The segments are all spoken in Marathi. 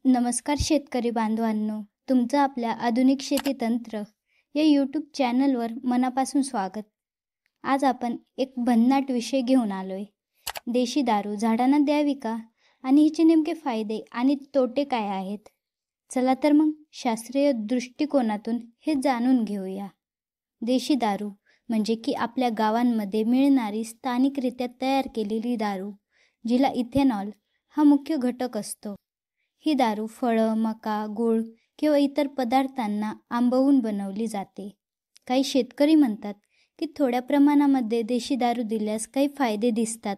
नमस्कार शेतकरी बांधवांनो, तुमचं आपल्या आधुनिक शेती तंत्र या यूट्यूब चॅनलवर मनापासून स्वागत. आज आपण एक भन्नाट विषय घेऊन आलोय. देशी दारू झाडांना द्यावी का आणि हिचे नेमके फायदे आणि तोटे काय आहेत? चला तर मग शास्त्रीय दृष्टिकोनातून हे जाणून घेऊया. देशी दारू म्हणजे की आपल्या गावांमध्ये मिळणारी स्थानिकरित्या तयार केलेली दारू, जिला इथेनॉल हा मुख्य घटक असतो. ही दारू फळं, मका, गूळ किंवा इतर पदार्थांना आंबवून बनवली जाते. काही शेतकरी म्हणतात की थोड्या प्रमाणामध्ये देशी दारू दिल्यास काही फायदे दिसतात.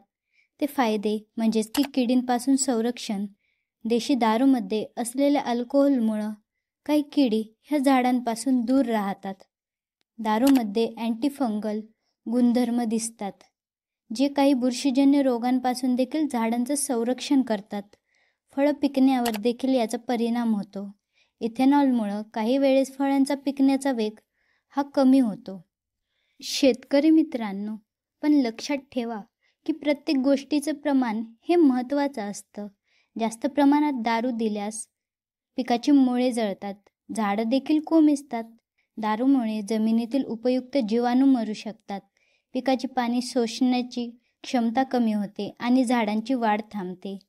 ते फायदे म्हणजेच की किडींपासून संरक्षण. देशी दारूमध्ये असलेल्या अल्कोहोलमुळं काही किडी ह्या झाडांपासून दूर राहतात. दारूमध्ये अँटीफंगल गुणधर्म दिसतात, जे काही बुरशीजन्य रोगांपासून देखील झाडांचं संरक्षण करतात. फळं पिकण्यावर देखील याचा परिणाम होतो. इथेनॉलमुळं काही वेळेस फळांचा पिकण्याचा वेग हा कमी होतो. शेतकरी मित्रांनो, पण लक्षात ठेवा की प्रत्येक गोष्टीचं प्रमाण हे महत्त्वाचं असतं. जास्त प्रमाणात दारू दिल्यास पिकाची मुळे जळतात, झाडं देखील कोमेजतात. दारूमुळे जमिनीतील उपयुक्त जीवाणू मरू शकतात. पिकाची पाणी शोषण्याची क्षमता कमी होते आणि झाडांची वाढ थांबते.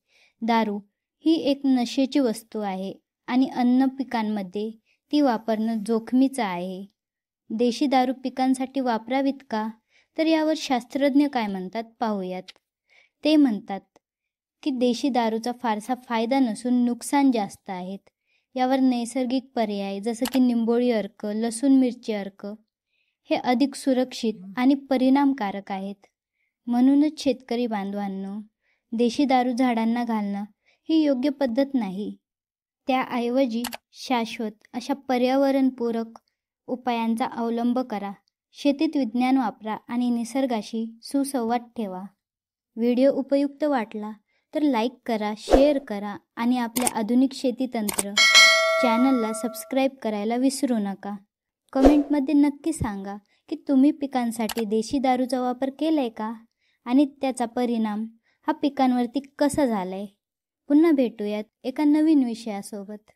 दारू ही एक नशेची वस्तू आहे आणि अन्न पिकांमध्ये ती वापरणं जोखमीचं आहे. देशी दारू पिकांसाठी वापरावीत का? तर यावर शास्त्रज्ञ काय म्हणतात पाहूयात. ते म्हणतात की देशी दारूचा फारसा फायदा नसून नुकसान जास्त आहेत. यावर नैसर्गिक पर्याय जसं की निंबोळी अर्क, लसूण मिरची अर्क हे अधिक सुरक्षित आणि परिणामकारक आहेत. म्हणूनच शेतकरी बांधवांनो, देशी दारू झाडांना घालणं ही योग्य पद्धत नाही. त्याऐवजी शाश्वत अशा पर्यावरणपूरक उपायांचा अवलंब करा. शेतीत विज्ञान वापरा आणि निसर्गाशी सुसंवाद ठेवा. व्हिडिओ उपयुक्त वाटला तर लाईक करा, शेअर करा आणि आपल्या आधुनिक शेती तंत्र चॅनलला सबस्क्राईब करायला विसरू नका. कमेंटमध्ये नक्की सांगा की तुम्ही पिकांसाठी देशी दारूचा वापर केलाय का आणि त्याचा परिणाम हा पिकांवरती कसा झालाय. पुन्हा भेटूयात एका नवीन विषयासोबत.